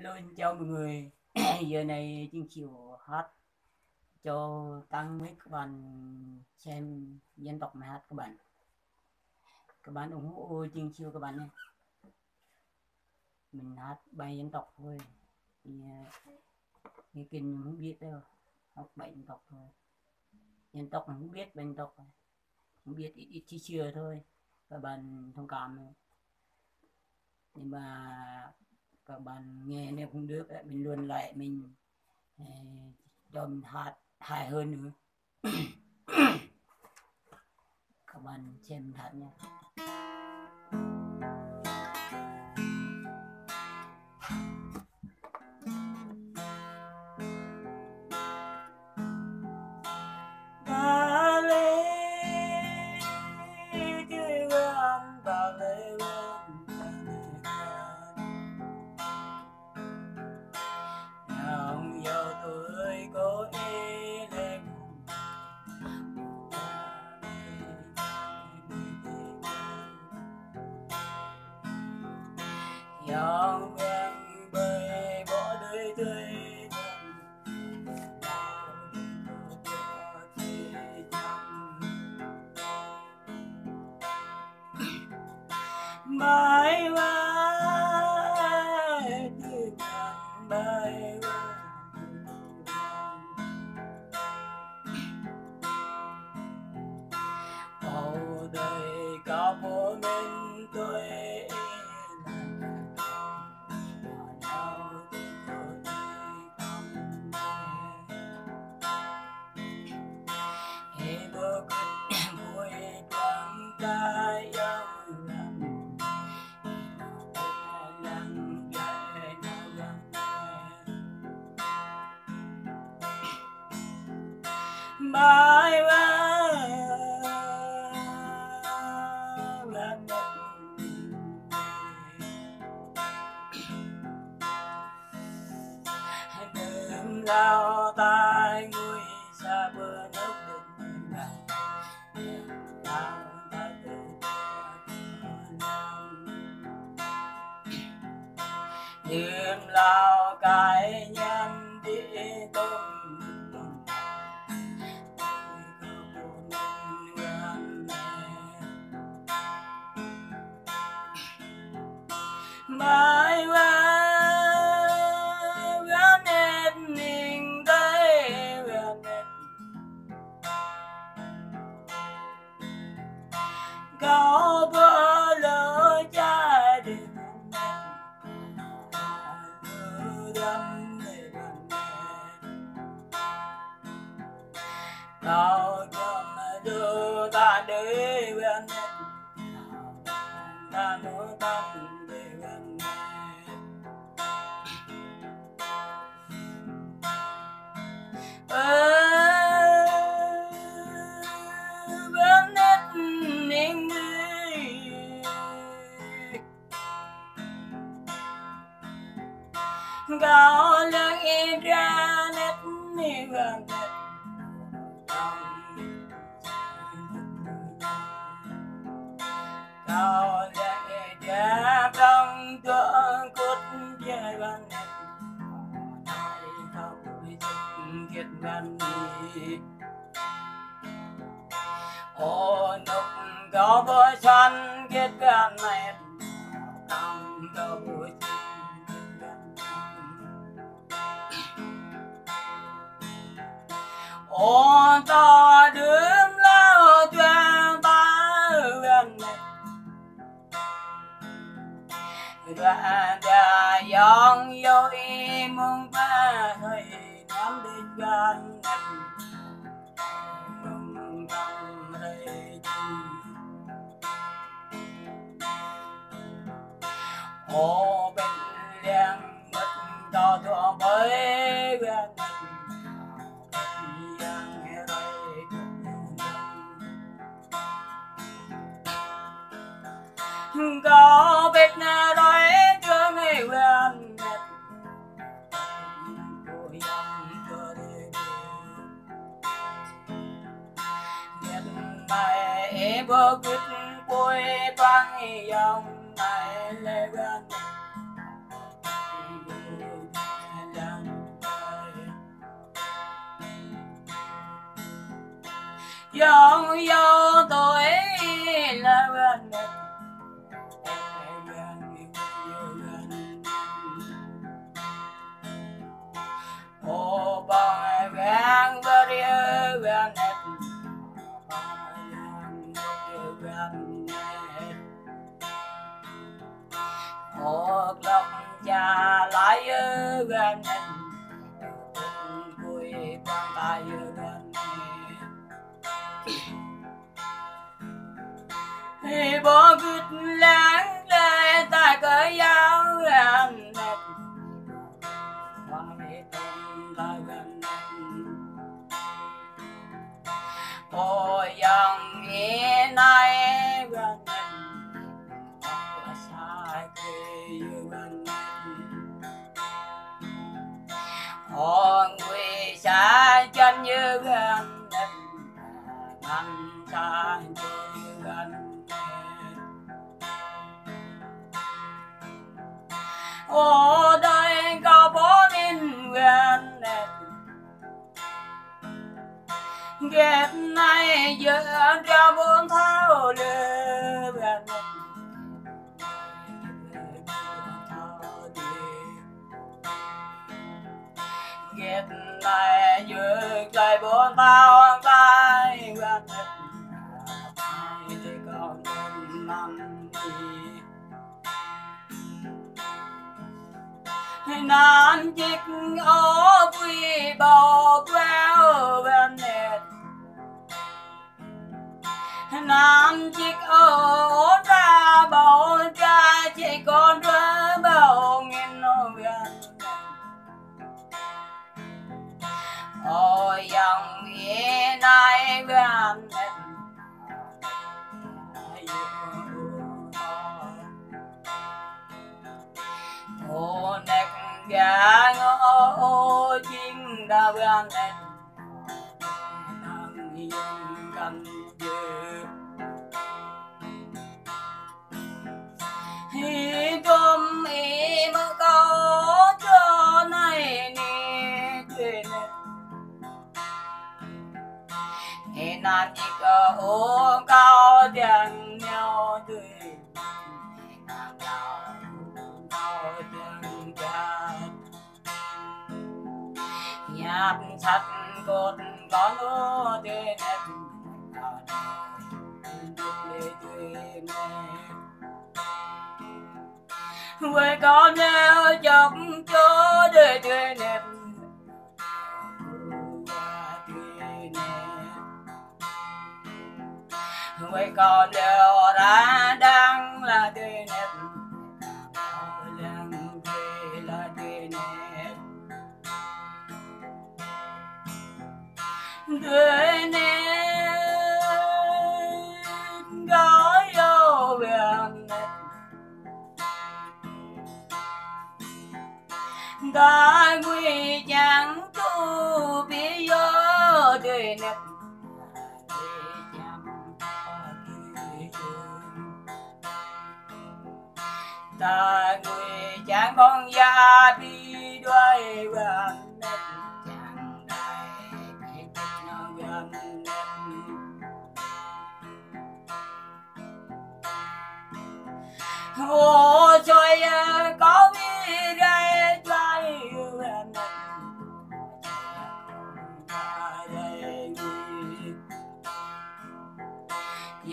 Hello, xin chào mọi người. Giờ này Chương chiều hát cho tăng mấy các bạn xem dân tộc mà hát các bạn. Các bạn ủng hộ Chương chiều các bạn nhé. Mình hát bài dân tộc thôi. Thì cái kinh mình không biết đâu. Hát bài dân tộc thôi. Dân tộc mình không biết bài dân tộc. Không biết ít chỉ chưa thôi. Các bạn thông cảm. Nhưng mà các bạn nghe nếu không được mình luôn lại mình cho mình hát hài hơn nữa. Các bạn xem thật nha. Dòng ven bơi bỏ đời tươi mãi mãi từ mãi hầu đời có một mình tôi mãi mãi đừng lao tai người xa bờ nước đừng lao tai đừng lao cái nhân đi tung mãi mãi gắn hết mình tới có bơ lỡ cha đừng tao chậm đưa ta để bên ta nói tâm để bên bên nét niềm gạo lưng in ra nét niềm bên cao lệ đẹp trong cơn cốt dài ban ngày không kiệt ngăn đi ô nục có bơi xoăn kiệt gan này không có bơi ô to đứng lao choang ta gần đoạn đà dòng vô y mong ba thời nắm đến gan mong trong đây ô bên đen mất to thua mới gần có biết nói chưa người quen biết mày bơ quyết bôi băng dòng mày lê quen dòng dâu tôi là gần ô bằng gan beri gan ô lộc cha lại gan vui bằng tay gan thì bỏ cứt lãng lệ ta cỡ giáo gan ô yang in ai gan sai cây gan ô người xa chân như gan ngăn xa như gan ô đời cao bó nên gan ghét này giờ ra bốn thao lừa gan ghét này giờ lại bốn thao tay gan để con nằm nan chiếc áo quy bầu queo bên nét nan chiếc áo ra bầu ra chỉ còn rơi bầu nghìn nô bên ôi dòng yên ai bên nét ô nét gà ngô chinh đa bên nét năng yên căn dư hi cơm im có cho này nè chuyện hi nan chỉ có uống cao tiền nhau tươi nàng cao tiền ca nhát sắt cột con ô tươi nét với con neo chọc cho đời tươi đẹp với con neo ra đang là tươi đẹp làng quê là tươi đẹp tươi đẹp gói vô biển ta quy chẳng tu bi yo đời nét ta quy chẳng con gia bi đôi gần nét chẳng đại cái nó gần nét ô trời có bi đây trái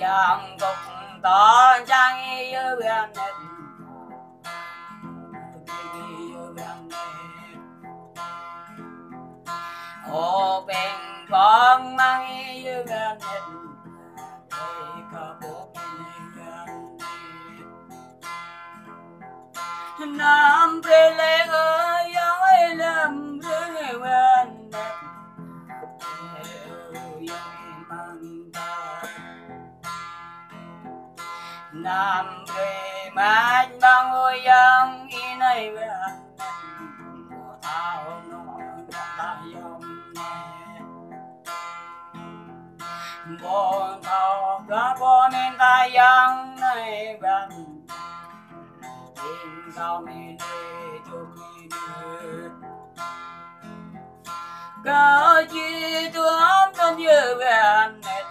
yang cục to trang yêu gan nét ô bên con mang yêu gan nét đây có bố gan nam về lệ ơi ơi làm rơi gan nét nam về mát băng ôi yang in này về thao nó ta yom bon thao cả bon nên ta yang này về in sao mình đi chụp đi cờ chi tôi ấm trong như về nét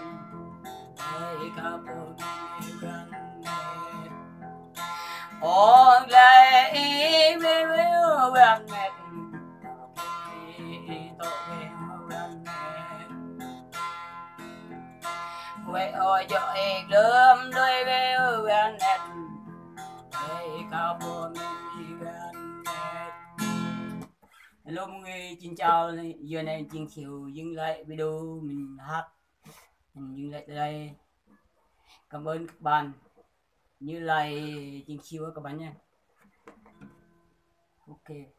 ôn lại với bạn mẹ vậy ôi cho em lớn đôi với bạn mẹ đây cao buồn đi bạn mẹ. Hello mọi người, xin chào, giờ này Chiến Khiếu dừng lại video mình hát, mình dừng lại tại đây. Cảm ơn các bạn, như lại Chiến Khiếu các bạn nha. Ok.